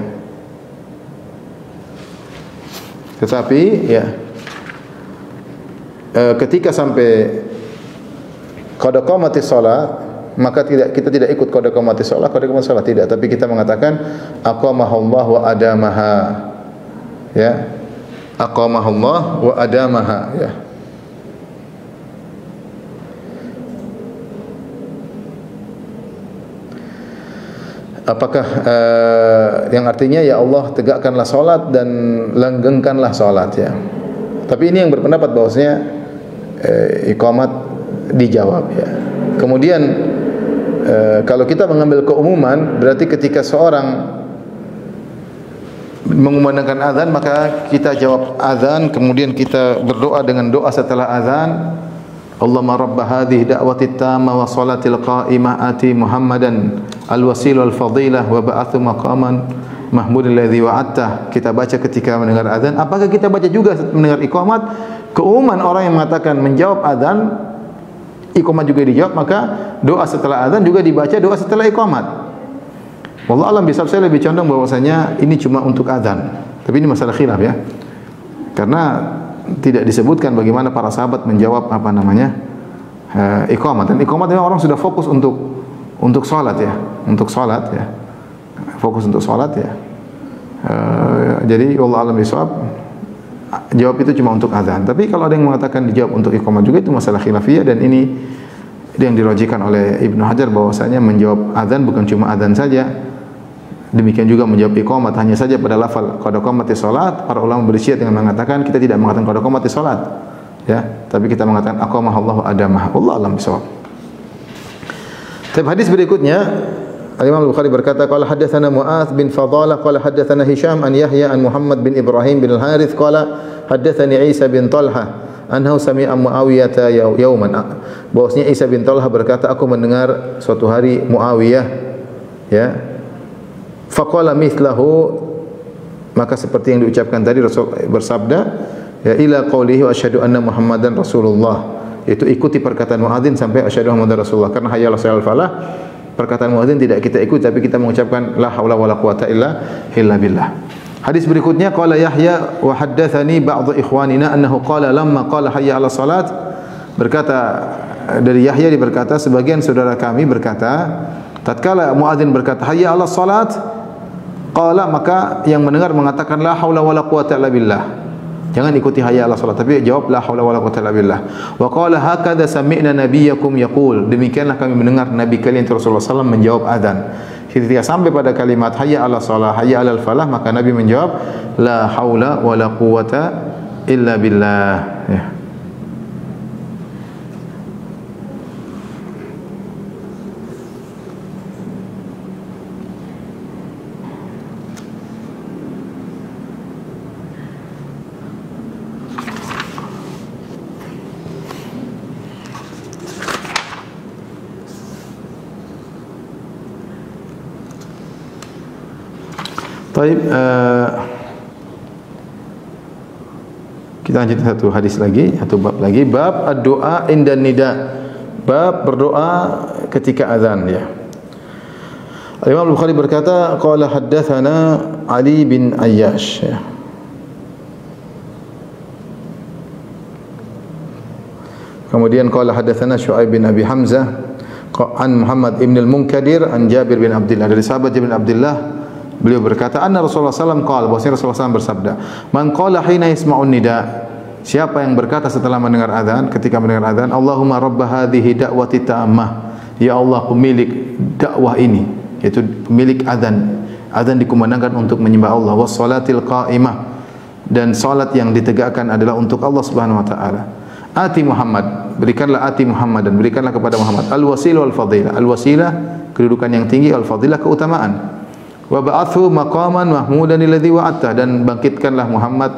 Tetapi ya ketika sampai qad qamatis shalah, maka kita tidak ikut qad qamatis shalah, tidak, tapi kita mengatakan aqamahullah wa adamaha, ya, aqamahullah wa adamaha, ya. Apakah yang artinya ya Allah tegakkanlah salat dan langgengkanlah salat, ya. Tapi ini yang berpendapat bahwasanya iqamat dijawab, ya. Kemudian kalau kita mengambil keumuman, berarti ketika seorang mengumandangkan azan maka kita jawab azan, kemudian kita berdoa dengan doa setelah azan. Allahumma rabb hadhihi da'wati tamma wa salatil qa'imah ati Muhammadan al-wasil wal fadilah wa ba'athu maqaman mahmudil ladzi wa'adta. Kita baca ketika mendengar azan. Apakah kita baca juga mendengar iqamat? Keumuman orang yang mengatakan menjawab azan, iqamat juga dijawab, maka doa setelah azan juga dibaca doa setelah iqamat. Wallahu alam bisawab, saya lebih condong bahwasanya ini cuma untuk azan. Tapi ini masalah khilaf, ya. Karena tidak disebutkan bagaimana para sahabat menjawab iqamat. Dan iqamat memang orang sudah fokus untuk salat, ya, untuk salat, ya, fokus untuk salat, ya. Jadi wallahu alam bisawab, jawab itu cuma untuk azan. Tapi kalau ada yang mengatakan dijawab untuk iqamat juga, itu masalah khilafiyah, dan ini yang dirojikan oleh Ibnu Hajar bahwasanya menjawab azan bukan cuma azan saja. Demikian juga menjawab iqamat hanya saja pada lafal qad qamatis shalah. Para ulama bersyiat dengan mengatakan kita tidak mengatakan qad qamatis shalah, ya, tapi kita mengatakan aqamahallahu adamah. Wallahu a'lam bishawab. Hadis berikutnya Al-Imam Al-Bukhari berkata, qala haddatsana Mu'adz bin Fadalah qala haddatsana Hisham an Yahya an Muhammad bin Ibrahim bin Al-Harits qala haddatsani Isa bin Talhah annahu sami'a Muawiyah yauman. Bahwasanya Isa bin Talhah berkata, aku mendengar suatu hari Muawiyah, ya, faqala mithlahu, maka seperti yang diucapkan tadi, Rasul bersabda, ya, ila qaulihi wa asyhadu anna Muhammadan Rasulullah. Itu ikuti perkataan muadzin sampai asyhadu anna Muhammadar Rasulullah. Karena hayya 'alal falah, perkataan muadzin tidak kita ikuti, tapi kita mengucapkan la haula wala quwata illa billah. Hadis berikutnya, qala Yahya wa haddatsani ba'd ikhwanina annahu qala lamma qala hayya 'ala salat. Berkata dari Yahya, berkata sebagian saudara kami berkata, tatkala muadzin berkata hayya 'ala salat, qala, maka yang mendengar mengatakan la haula wala quwata illa billah. Jangan ikuti hayya 'ala salat, tapi jawab la haula wala quwata illa billah. Wa qala hakadha sami'na nabiyyakum yaqul. Demikianlah kami mendengar nabi kalian Rasulullah sallallahu alaihi wasallam menjawab adzan. Ketika sampai pada kalimat hayya 'ala shalah, hayya 'alal falah, maka Nabi menjawab la haula wala quwata illa billah. Ya. Baik, kita lanjut satu hadis lagi, satu bab lagi, bab ad-du'a inda nida, bab berdoa ketika azan, ya. Al-Imam Al-Bukhari berkata, qala haddatsana Ali bin Ayyash, ya. Kemudian qala haddatsana Syu'aib bin Abi Hamzah an Muhammad ibn al-Munkadir an Jabir bin Abdullah, dari sahabat Jabir bin Abdullah. Beliau berkata, anna Rasulullah SAW qala, bahwasanya Rasulullah SAW bersabda, man qala hina yasma'un nida, siapa yang berkata setelah mendengar azan, ketika mendengar azan, Allahumma rabb hadhihi da'wati ta'ammah, ya Allah pemilik dakwah ini, yaitu pemilik azan, azan dikumandangkan untuk menyembah Allah, was salatil qa'imah, dan salat yang ditegakkan adalah untuk Allah Subhanahu wa taala. Ati Muhammad, berikanlah ati Muhammad, dan berikanlah kepada Muhammad al-wasilah wal fadilah, al-wasilah kedudukan yang tinggi, al-fadilah keutamaan. Wa ba'athu maqaman mahmudan alladhi wa'adta, dan bangkitkanlah Muhammad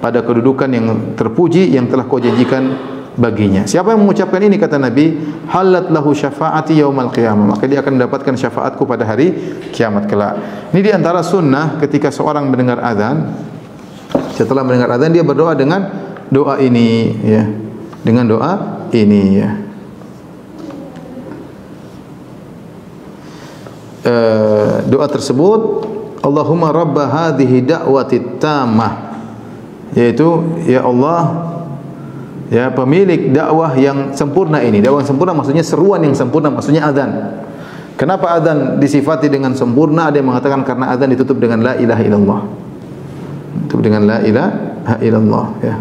pada kedudukan yang terpuji yang telah kau janjikan baginya. Siapa yang mengucapkan ini, kata Nabi, halat lahu syafaati yaumal qiyamah, maka dia akan mendapatkan syafaatku pada hari kiamat kelak. Ini di antara sunnah ketika seorang mendengar azan, setelah mendengar azan dia berdoa dengan doa ini, ya. Dengan doa ini, ya. Doa tersebut, Allahumma rabba hadhihi da'wati tammah, yaitu ya Allah, ya pemilik dakwah yang sempurna ini. Dakwah yang sempurna maksudnya seruan yang sempurna, maksudnya azan. Kenapa azan disifati dengan sempurna? Ada yang mengatakan karena azan ditutup dengan la ilaha illallah. Ditutup dengan la ilaha illallah, ya.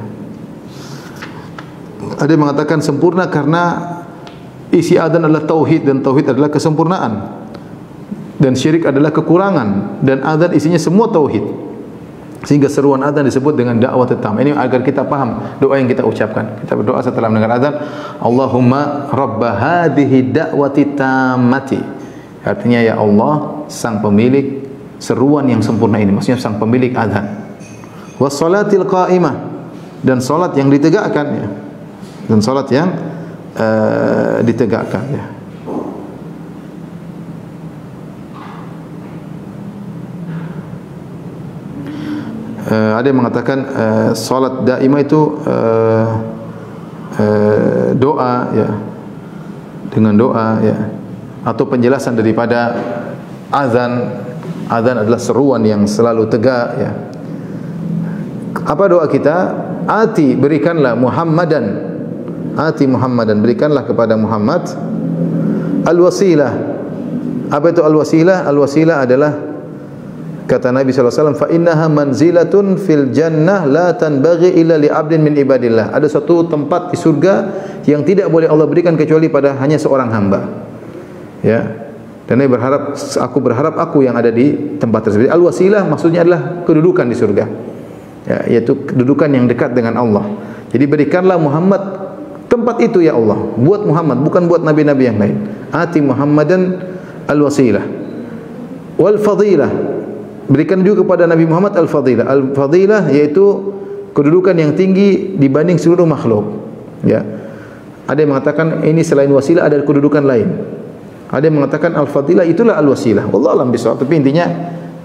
Ada yang mengatakan sempurna karena isi azan adalah tauhid, dan tauhid adalah kesempurnaan, dan syirik adalah kekurangan, dan azan isinya semua tauhid, sehingga seruan azan disebut dengan dakwah tammah. Ini agar kita paham doa yang kita ucapkan. Kita berdoa setelah mendengar azan, Allahumma rabba hadhihi da'wati tammati, artinya ya Allah sang pemilik seruan yang sempurna ini, maksudnya sang pemilik azan. Was salatil qa'imah, dan salat yang ditegakkan, ya. Dan salat yang ditegakkan, ya. Ada yang mengatakan salat daimah itu doa, ya, dengan doa, ya, atau penjelasan daripada azan. Azan adalah seruan yang selalu tegak, ya. Apa doa kita? Ati, berikanlah Muhammadan, ati Muhammadan, berikanlah kepada Muhammad al-wasilah. Apa itu al-wasilah? Al-wasilah adalah, kata Nabi SAW, fa innaha manzilatun fil jannah la tanbaghi illa li 'abdin min ibadillah. Ada satu tempat di surga yang tidak boleh Allah berikan kecuali pada hanya seorang hamba, ya. Dan Nabi berharap, aku yang ada di tempat tersebut. Al-wasilah maksudnya adalah kedudukan di surga, ya, yaitu kedudukan yang dekat dengan Allah. Jadi berikanlah Muhammad tempat itu, ya Allah, buat Muhammad, bukan buat nabi-nabi yang lain. Ati Muhammadan al-wasilah, Wal fadilah, berikan juga kepada Nabi Muhammad al-fadilah. Al-fadilah yaitu kedudukan yang tinggi dibanding seluruh makhluk. Ya. Ada yang mengatakan ini selain wasilah ada kedudukan lain. Ada yang mengatakan al-fadilah itulah al-wasilah. Wallahu a'lam bishawab. Tapi intinya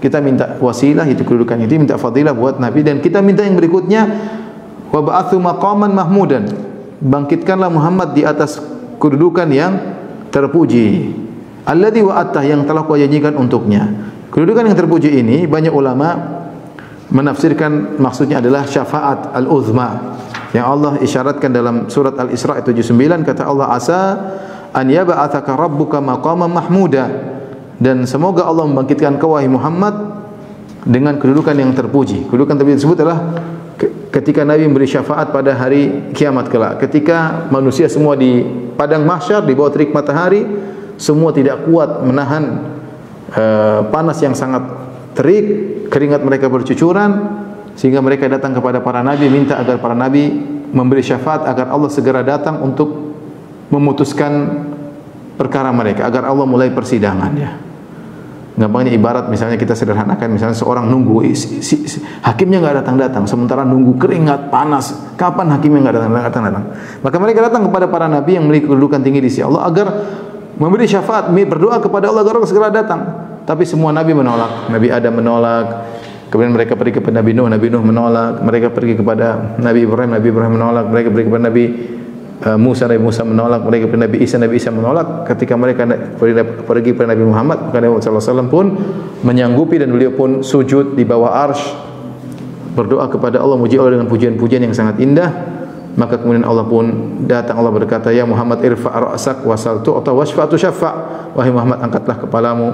kita minta wasilah itu kedudukan itu, minta fadilah buat Nabi, dan kita minta yang berikutnya wa ba'athu maqaman mahmudan. Bangkitkanlah Muhammad di atas kedudukan yang terpuji. Alladzi wa'atta, yang telah Kau janjikan untuknya. Kedudukan yang terpuji ini banyak ulama menafsirkan maksudnya adalah syafaat al-uzma yang Allah isyaratkan dalam surat Al-Isra 79. Kata Allah, asa an yab'atsaka rabbuka maqaman mahmuda, dan semoga Allah membangkitkan kau wahai Muhammad dengan kedudukan yang terpuji. Kedudukan terpuji tersebut adalah ketika Nabi memberi syafaat pada hari kiamat kelak, ketika manusia semua di padang mahsyar di bawah terik matahari, semua tidak kuat menahan panas yang sangat terik, keringat mereka bercucuran, sehingga mereka datang kepada para nabi minta agar para nabi memberi syafaat agar Allah segera datang untuk memutuskan perkara mereka, agar Allah mulai persidangan. Ya. Gampangnya ibarat misalnya kita sederhanakan, misalnya seorang nunggu hakimnya nggak datang-datang, sementara nunggu keringat panas, kapan hakimnya nggak datang-datang. Maka mereka datang kepada para nabi yang memiliki kedudukan tinggi di sisi Allah agar memberi syafaat, berdoa kepada Allah agar Allah segera datang. Tapi semua nabi menolak. Nabi Adam menolak, kemudian mereka pergi kepada Nabi Nuh menolak, mereka pergi kepada Nabi Ibrahim menolak, mereka pergi kepada Nabi Musa menolak, mereka kepada Nabi Isa menolak. Ketika mereka pergi kepada Nabi Muhammad, maka Nabi sallallahu alaihi wasallam pun menyanggupi, dan beliau pun sujud di bawah arsy berdoa kepada Allah, muji Allah dengan pujian-pujian yang sangat indah. Maka kemudian Allah pun datang, Allah berkata, ya Muhammad irfa' ra'sak wasal tu'ta washfa'tu syaffa'. Wahai Muhammad, angkatlah kepalamu,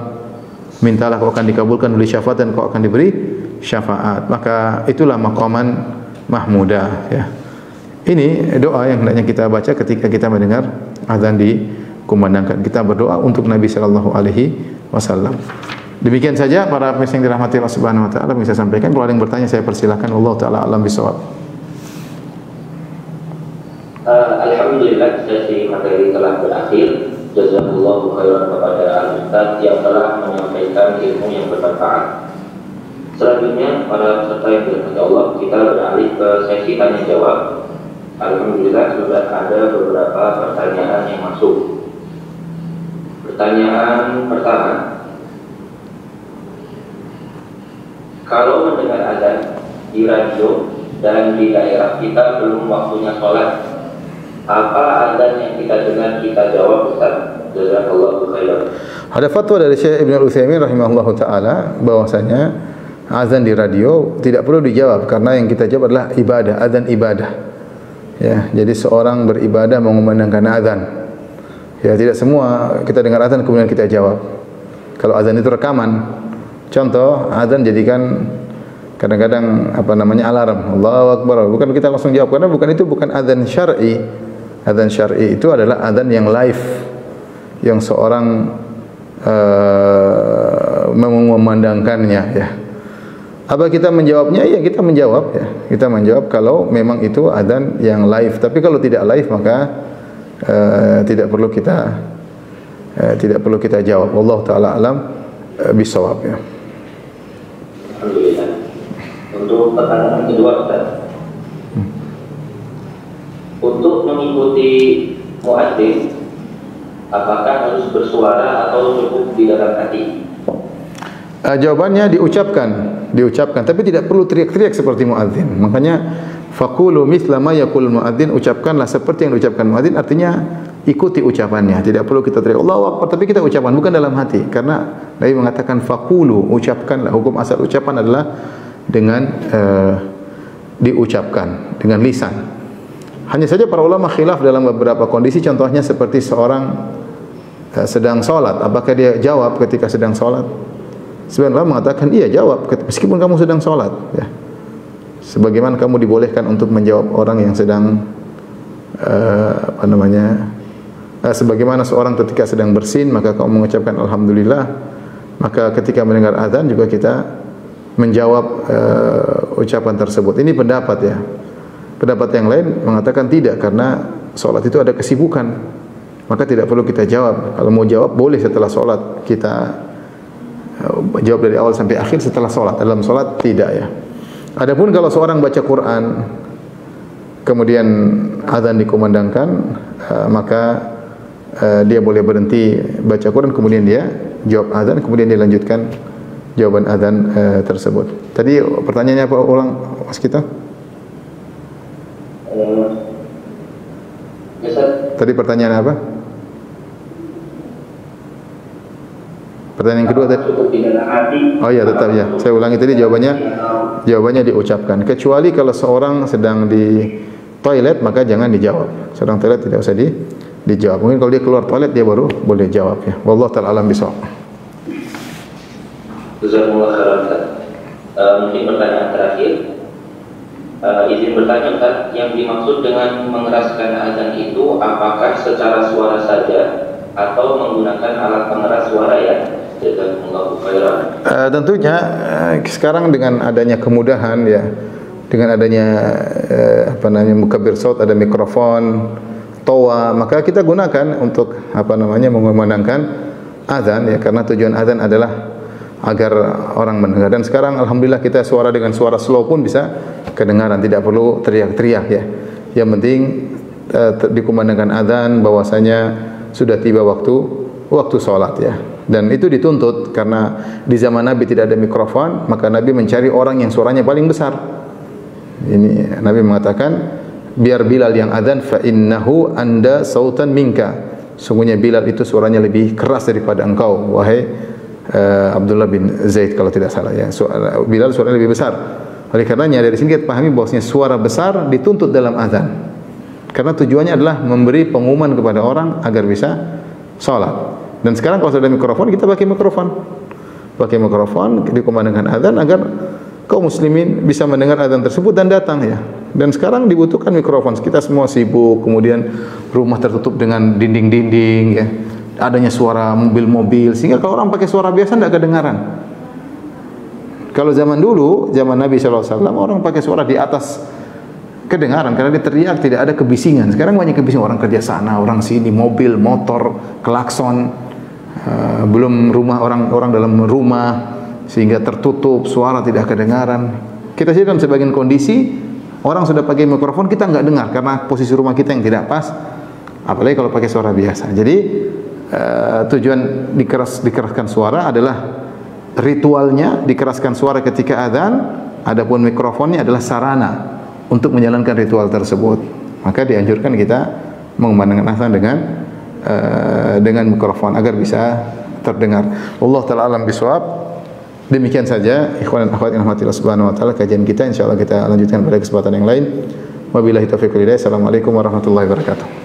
mintalah kau akan dikabulkan, beri syafaat dan kau akan diberi syafaat. Maka itulah maqaman mahmudah, ya. Ini doa yang hendaknya kita baca ketika kita mendengar azan dikumandangkan. Kita berdoa untuk Nabi sallallahu alaihi wasallam. Demikian saja para pemirsa yang dirahmati Allah Subhanahu wa taala, bisa sampaikan. Kalau ada yang bertanya saya persilakan. Wallahu taala alam bisawab. Alhamdulillah, sesi materi telah berakhir. Jazakallahu khairan kepada Al-Ustaz yang telah menyampaikan ilmu yang bermanfaat. Selanjutnya para peserta yang dirahmati Allah, kita beralih ke sesi tanya jawab. Alhamdulillah sudah ada beberapa pertanyaan yang masuk. Pertanyaan pertama, kalau mendengar azan di radio dan di daerah kita belum waktunya sholat, apa azan yang kita dengar kita jawab, Ustaz? Jazakallahu khairan. Ada fatwa dari Syekh Ibnu Utsaimin rahimahullahu taala bahwasanya azan di radio tidak perlu dijawab karena yang kita jawab adalah ibadah, azan ibadah. Ya, jadi seorang beribadah mengumandangkan azan. Ya, tidak semua kita dengar azan kemudian kita jawab. Kalau azan itu rekaman. Contoh, azan jadikan kadang-kadang alarm. Allahu Akbar. Bukan kita langsung jawab karena bukan azan syar'i. Azan syar'i itu adalah azan yang live, yang seorang mengumandangkannya, ya. Apa kita menjawabnya? Ya, kita menjawab, ya. Kita menjawab kalau memang itu adzan yang live. Tapi kalau tidak live maka tidak perlu kita jawab. Wallahu taala alam bisawab, ya. Alhamdulillah. Untuk pertanyaan kedua, Ustaz. Untuk mengikuti muadzin, apakah harus bersuara atau cukup di dalam hati? Jawabannya diucapkan, tapi tidak perlu teriak-teriak seperti muadzin. Makanya faqulu mithla ma yaqulul muadzin, ucapkanlah seperti yang diucapkan muadzin, artinya ikuti ucapannya. Tidak perlu kita teriak Allahu Akbar, tapi kita ucapkan bukan dalam hati. Karena Nabi mengatakan faqulu, ucapkanlah. Hukum asal ucapan adalah dengan diucapkan dengan lisan. Hanya saja para ulama khilaf dalam beberapa kondisi, contohnya seperti seorang sedang sholat, apakah dia jawab ketika sedang sholat? Sebagian ulama mengatakan iya, jawab meskipun kamu sedang sholat, ya. Sebagaimana kamu dibolehkan untuk menjawab orang yang sedang sebagaimana seorang ketika sedang bersin maka kamu mengucapkan alhamdulillah, maka ketika mendengar azan juga kita menjawab ucapan tersebut. Ini pendapat, ya. Pendapat yang lain mengatakan tidak, karena sholat itu ada kesibukan, maka tidak perlu kita jawab. Kalau mau jawab boleh setelah sholat kita jawab dari awal sampai akhir setelah sholat. Dalam sholat tidak ya. Adapun kalau seorang baca Quran kemudian azan dikumandangkan, maka dia boleh berhenti baca Quran kemudian dia jawab azan kemudian dia lanjutkan jawaban azan tersebut. Tadi pertanyaannya apa, ulang Mas kita? Tadi pertanyaan apa? Pertanyaan yang kedua tadi. Oh iya, tetap ya. Saya ulangi tadi jawabannya diucapkan. Kecuali kalau seorang sedang di toilet maka jangan dijawab. Sedang toilet tidak usah dijawab. Mungkin kalau dia keluar toilet dia baru boleh jawab ya. Wallahu ta'ala alam bisawab. Jazakumullah khairan. Mungkin pertanyaan terakhir. Izin bertanya Ustaz, yang dimaksud dengan mengeraskan azan itu apakah secara suara saja atau menggunakan alat pengeras suara ya? Jazakumullah khairan. Tentunya sekarang dengan adanya kemudahan ya, dengan adanya mukabbir saut, ada mikrofon, toa, maka kita gunakan untuk mengumandangkan azan ya, karena tujuan azan adalah agar orang mendengar. Dan sekarang alhamdulillah kita suara dengan suara slow pun bisa kedengaran, tidak perlu teriak-teriak ya. Yang penting dikumandangkan azan bahwasanya sudah tiba waktu salat ya. Dan itu dituntut karena di zaman Nabi tidak ada mikrofon, maka Nabi mencari orang yang suaranya paling besar. Ini Nabi mengatakan, biar Bilal yang azan, fa innahu anda sautan minka. Sungguhnya Bilal itu suaranya lebih keras daripada engkau, wahai Abdullah bin Zaid kalau tidak salah ya. Bilal suaranya lebih besar. Oleh karenanya dari sini kita pahami bahwasanya suara besar dituntut dalam azan. Karena tujuannya adalah memberi pengumuman kepada orang agar bisa salat. Dan sekarang kalau sudah ada mikrofon, kita pakai mikrofon. Pakai mikrofon dikumandangkan azan agar kaum muslimin bisa mendengar azan tersebut dan datang ya. Dan sekarang dibutuhkan mikrofon. Kita semua sibuk, kemudian rumah tertutup dengan dinding-dinding ya. Adanya suara mobil-mobil sehingga kalau orang pakai suara biasa tidak kedengaran. Kalau zaman dulu, zaman Nabi SAW, orang pakai suara di atas kedengaran karena dia teriak, tidak ada kebisingan. Sekarang banyak kebisingan, orang kerja sana, orang sini, mobil, motor, klakson, belum rumah orang dalam rumah sehingga tertutup, suara tidak kedengaran. Kita sih dalam sebagian kondisi orang sudah pakai mikrofon kita nggak dengar karena posisi rumah kita yang tidak pas. Apalagi kalau pakai suara biasa. Jadi tujuan dikeraskan suara adalah ritualnya dikeraskan suara ketika azan, adapun mikrofonnya adalah sarana untuk menjalankan ritual tersebut. Maka dianjurkan kita mengumandangkan azan dengan mikrofon agar bisa terdengar. Allah taala alam bisawab. Demikian saja ikhwan dan akhwat yang dirahmati Subhanahu wa taala kajian kita, insyaallah kita lanjutkan pada kesempatan yang lain. Wabillahi taufiq wal hidayah. Assalamualaikum warahmatullahi wabarakatuh.